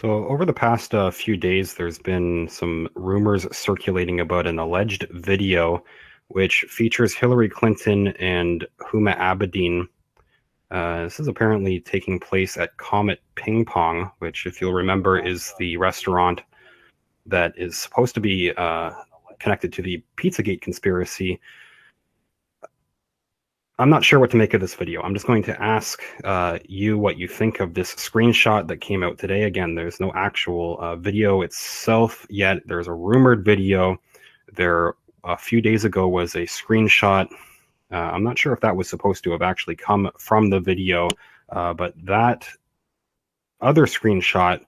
So, over the past few days, there's been some rumors circulating about an alleged video which features Hillary Clinton and Huma Abedin. This is apparently taking place at Comet Ping Pong, which, if you'll remember, is the restaurant that is supposed to be connected to the Pizzagate conspiracy. I'm not sure what to make of this video. I'm just going to ask you what you think of this screenshot that came out today. Again, there's no actual video itself yet. There's a rumored video. There, a few days ago, was a screenshot. I'm not sure if that was supposed to have actually come from the video, but that other screenshot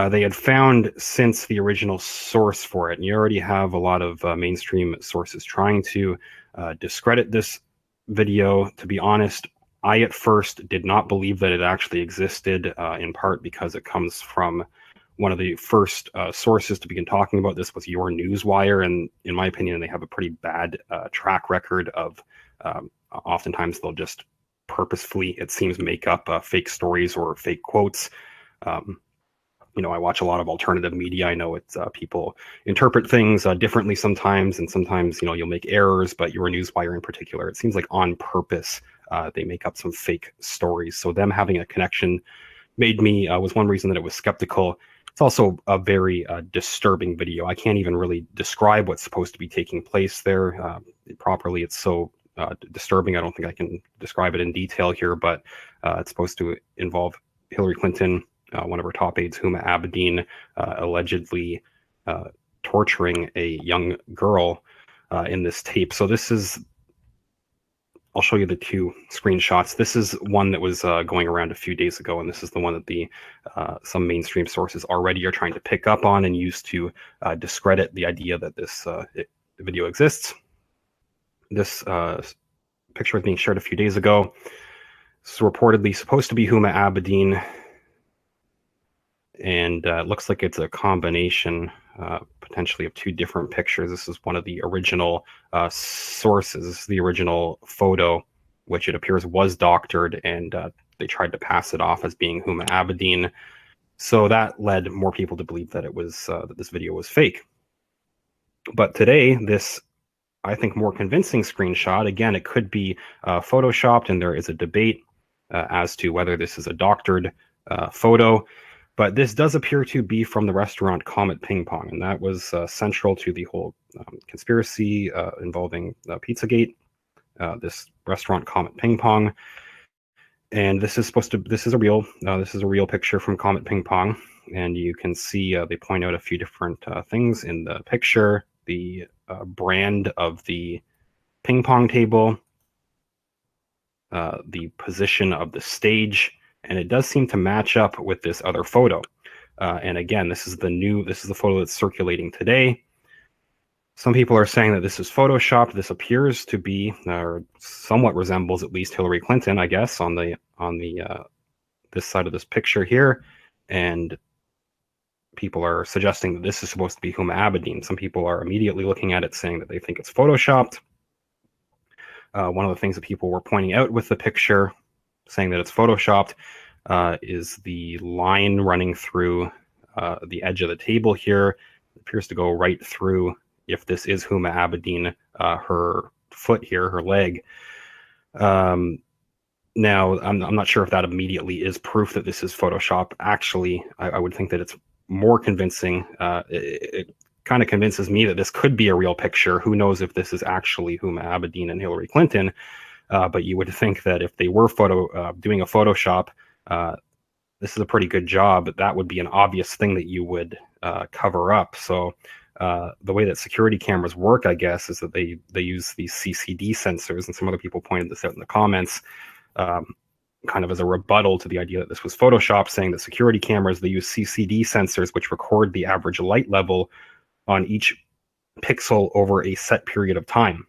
they had found since the original source for it. And you already have a lot of mainstream sources trying to discredit this video. To be honest, I at first did not believe that it actually existed, in part because it comes from one of the first sources to begin talking about this was Your Newswire, and in my opinion, they have a pretty bad track record of oftentimes they'll just purposefully, it seems, make up fake stories or fake quotes. I watch a lot of alternative media. I know it's people interpret things differently sometimes, and sometimes you'll make errors. But Your Newswire in particular, it seems like on purpose they make up some fake stories. So them having a connection made me was one reason that it was skeptical. It's also a very disturbing video. I can't even really describe what's supposed to be taking place there properly. It's so disturbing. I don't think I can describe it in detail here, but it's supposed to involve Hillary Clinton, one of her top aides, Huma Abedin, allegedly torturing a young girl in this tape. So this is, I'll show you the two screenshots. This is one that was going around a few days ago, and this is the one that the some mainstream sources already are trying to pick up on and use to discredit the idea that this video exists. This picture was being shared a few days ago. This is reportedly supposed to be Huma Abedin, and it looks like it's a combination potentially of two different pictures. This is one of the original sources. This is the original photo, which it appears was doctored, and they tried to pass it off as being Huma Abedin. So that led more people to believe that it was that this video was fake. But today, this, I think, more convincing screenshot, again, it could be photoshopped, and there is a debate as to whether this is a doctored photo. But this does appear to be from the restaurant Comet Ping Pong, and that was central to the whole conspiracy involving Pizzagate, this restaurant Comet Ping Pong. And this is a real picture from Comet Ping Pong, and you can see they point out a few different things in the picture. The brand of the ping pong table, the position of the stage, and it does seem to match up with this other photo. And again, this is the photo that's circulating today. Some people are saying that this is photoshopped. This appears to be, or somewhat resembles at least, Hillary Clinton, I guess, on the this side of this picture here. And people are suggesting that this is supposed to be Huma Abedin. Some people are immediately looking at it saying that they think it's photoshopped. One of the things that people were pointing out with the picture, saying that it's photoshopped, is the line running through the edge of the table here. It appears to go right through, if this is Huma Abedin, her foot here, her leg. Now, I'm not sure if that immediately is proof that this is Photoshop. Actually, I would think that it's more convincing. It kind of convinces me that this could be a real picture. Who knows if this is actually Huma Abedin and Hillary Clinton? But you would think that if they were doing a Photoshop, this is a pretty good job. That would be an obvious thing that you would cover up. So the way that security cameras work, I guess, is that they use these CCD sensors, and some other people pointed this out in the comments, kind of as a rebuttal to the idea that this was Photoshop, saying that security cameras, they use CCD sensors which record the average light level on each pixel over a set period of time.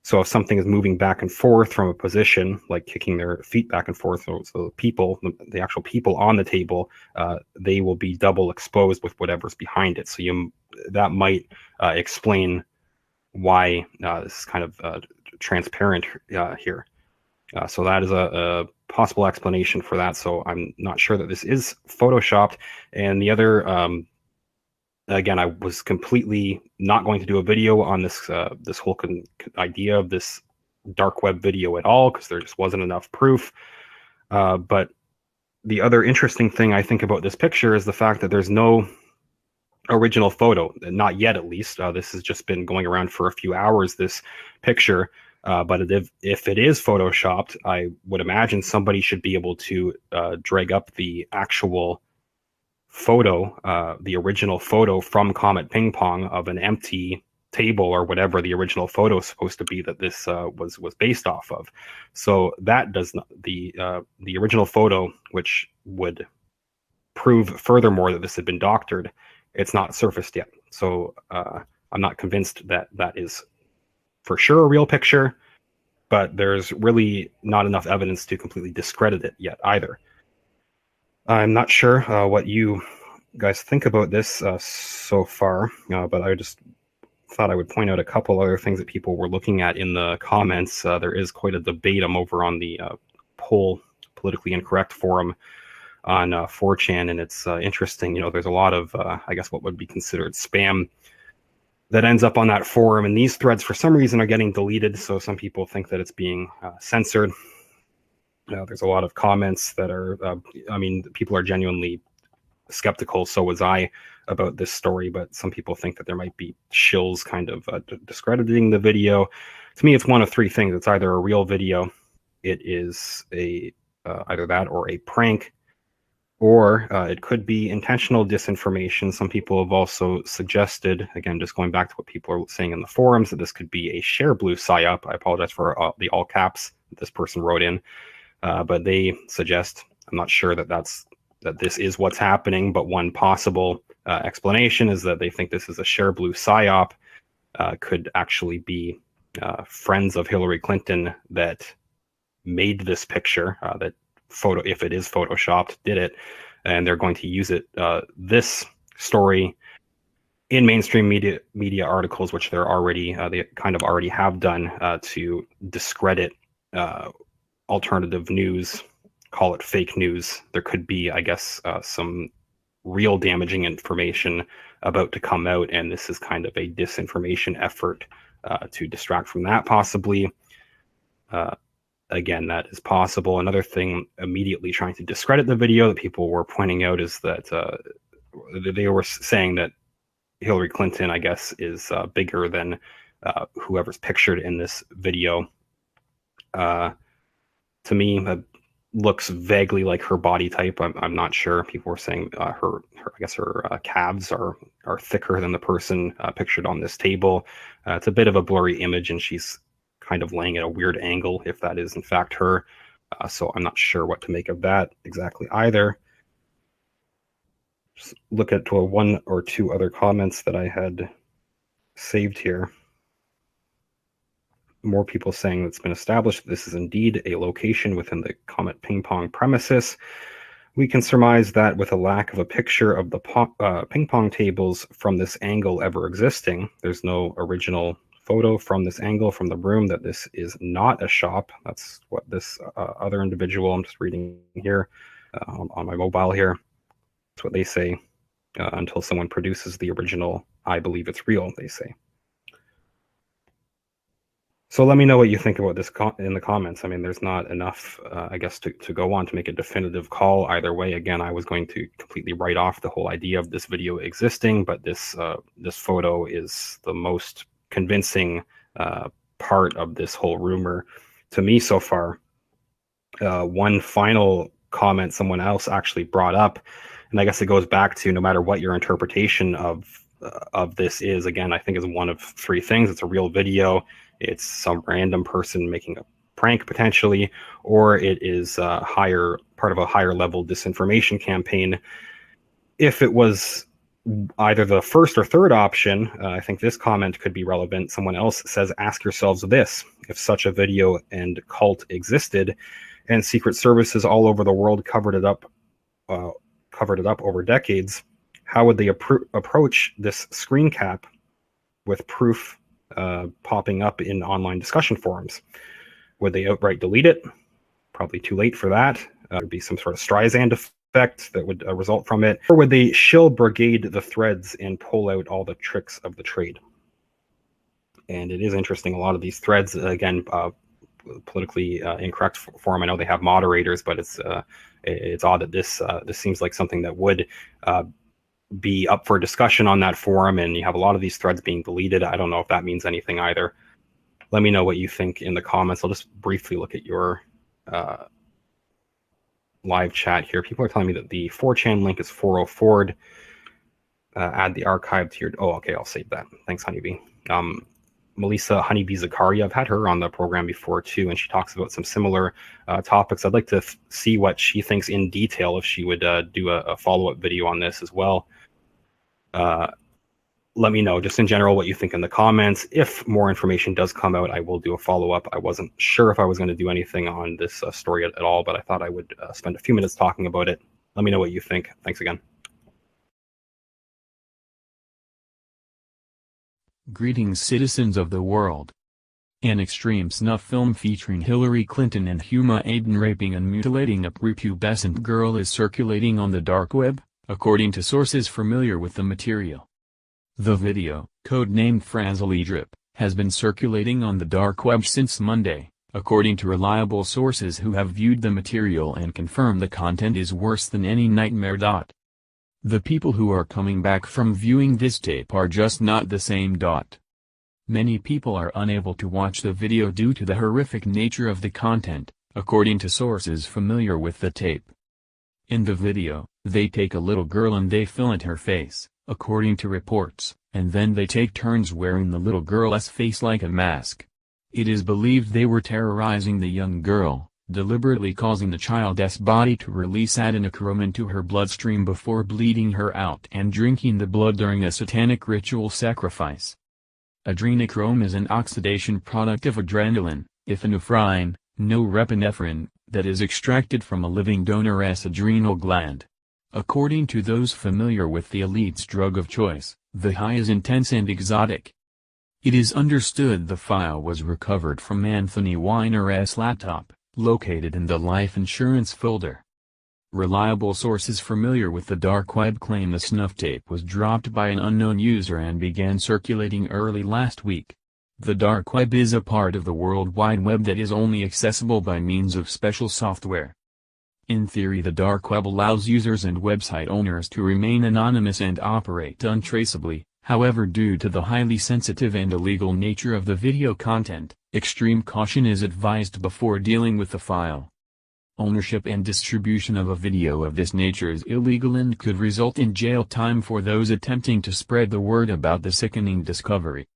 So if something is moving back and forth from a position, like kicking their feet back and forth, so the actual people on the table, they will be double exposed with whatever's behind it. So that might explain why this is kind of transparent here. So that is a possible explanation for that. So I'm not sure that this is photoshopped. And the other, again, I was completely not going to do a video on this this whole idea of this dark web video at all, because there just wasn't enough proof. But the other interesting thing I think about this picture is the fact that there's no original photo, not yet at least. This has just been going around for a few hours, this picture. But if it is photoshopped, I would imagine somebody should be able to drag up the actual photo, the original photo from Comet Ping Pong of an empty table or whatever the original photo is supposed to be that this was based off of. So that does not, the original photo, which would prove furthermore that this had been doctored, it's not surfaced yet. So I'm not convinced that that is for sure a real picture, but there's really not enough evidence to completely discredit it yet either. I'm not sure what you guys think about this so far, but I just thought I would point out a couple other things that people were looking at in the comments. There is quite a debate. I'm over on the Poll Politically Incorrect forum on 4chan, and it's interesting. You know, there's a lot of, I guess, what would be considered spam that ends up on that forum, and these threads, for some reason, are getting deleted. So some people think that it's being censored. There's a lot of comments that are, I mean, people are genuinely skeptical, so was I, about this story, but some people think that there might be shills kind of discrediting the video. To me, it's one of three things. It's either a real video, it is a either that or a prank, or it could be intentional disinformation. Some people have also suggested, again, just going back to what people are saying in the forums, that this could be a ShareBlue psyop. I apologize for the all caps that this person wrote in, but they suggest, I'm not sure that this is what's happening, but one possible explanation is that they think this is a ShareBlue psyop, could actually be friends of Hillary Clinton that made this picture, that photo, if it is photoshopped, did it, and they're going to use it, this story, in mainstream media articles, which they're already they kind of already have done, to discredit alternative news, call it fake news. There could be, I guess, some real damaging information about to come out, and this is kind of a disinformation effort to distract from that, possibly. Again, that is possible. Another thing, immediately trying to discredit the video that people were pointing out, is that they were saying that Hillary Clinton, I guess, is bigger than whoever's pictured in this video. To me, that looks vaguely like her body type. I'm not sure. People were saying her I guess her calves are thicker than the person pictured on this table. It's a bit of a blurry image, and she's kind of laying at a weird angle, if that is in fact her. So I'm not sure what to make of that exactly either. Just look at one or two other comments that I had saved here. More people saying it's been established that this is indeed a location within the Comet Ping Pong premises. We can surmise that with a lack of a picture of the ping pong tables from this angle ever existing, there's no original photo from this angle from the room, that this is not a shop. That's what this other individual, I'm just reading here on my mobile here, that's what they say. Until someone produces the original, I believe it's real, they say. So let me know what you think about this in the comments. I mean, there's not enough, I guess, to go on to make a definitive call either way. Again, I was going to completely write off the whole idea of this video existing, but this photo is the most convincing part of this whole rumor to me so far. One final comment someone else actually brought up, and I guess it goes back to, no matter what your interpretation of this is, again, I think is one of three things. It's a real video, it's some random person making a prank potentially, or it is part of a higher level disinformation campaign. If it was either the first or third option, I think this comment could be relevant. Someone else says, ask yourselves this: if such a video and cult existed and secret services all over the world covered it up over decades, how would they approach this screen cap with proof popping up in online discussion forums? Would they outright delete it? probably too late for that. There'd be some sort of Streisand effect that would result from it. Or would they shill brigade the threads and pull out all the tricks of the trade? And it is interesting, a lot of these threads, again, politically incorrect form. I know they have moderators, but it's odd that this seems like something that would be up for discussion on that forum, and you have a lot of these threads being deleted. I don't know if that means anything either. Let me know what you think in the comments. I'll just briefly look at your live chat here. People are telling me that the 4chan link is 404'd. Add the archive to your... Oh, okay, I'll save that. Thanks, Honeybee. Melissa Honeybee Zakaria, I've had her on the program before too, and she talks about some similar topics. I'd like to see what she thinks in detail, if she would do a follow-up video on this as well. Let me know just in general what you think in the comments. If more information does come out, I will do a follow-up. I wasn't sure if I was going to do anything on this story at all, but I thought I would spend a few minutes talking about it. Let me know what you think. Thanks again. Greetings, citizens of the world. An extreme snuff film featuring Hillary Clinton and Huma Abedin raping and mutilating a prepubescent girl is circulating on the dark web, according to sources familiar with the material. The video, codenamed Franzali Drip, has been circulating on the dark web since Monday, according to reliable sources who have viewed the material and confirm the content is worse than any nightmare. The people who are coming back from viewing this tape are just not the same. Many people are unable to watch the video due to the horrific nature of the content, according to sources familiar with the tape. In the video, they take a little girl and they fillet her face, according to reports, and then they take turns wearing the little girl's face like a mask. It is believed they were terrorizing the young girl, deliberately causing the child's body to release adrenochrome into her bloodstream before bleeding her out and drinking the blood during a satanic ritual sacrifice. Adrenochrome is an oxidation product of adrenaline, epinephrine, norepinephrine, that is extracted from a living donor's adrenal gland. According to those familiar with the elite's drug of choice, the high is intense and exotic. It is understood the file was recovered from Anthony Weiner's laptop, located in the life insurance folder. Reliable sources familiar with the dark web claim the snuff tape was dropped by an unknown user and began circulating early last week. The dark web is a part of the World Wide Web that is only accessible by means of special software. In theory, the dark web allows users and website owners to remain anonymous and operate untraceably. However, due to the highly sensitive and illegal nature of the video content, extreme caution is advised before dealing with the file. Ownership and distribution of a video of this nature is illegal and could result in jail time for those attempting to spread the word about the sickening discovery.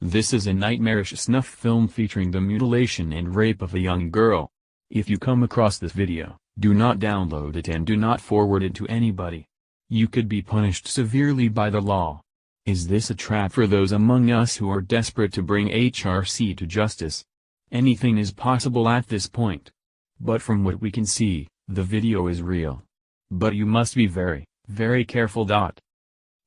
This is a nightmarish snuff film featuring the mutilation and rape of a young girl. If you come across this video, do not download it and do not forward it to anybody. You could be punished severely by the law. Is this a trap for those among us who are desperate to bring HRC to justice? Anything is possible at this point. But from what we can see, the video is real. But you must be very, very careful.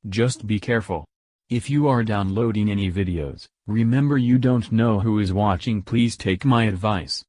Just be careful. If you are downloading any videos, remember you don't know who is watching. Please take my advice.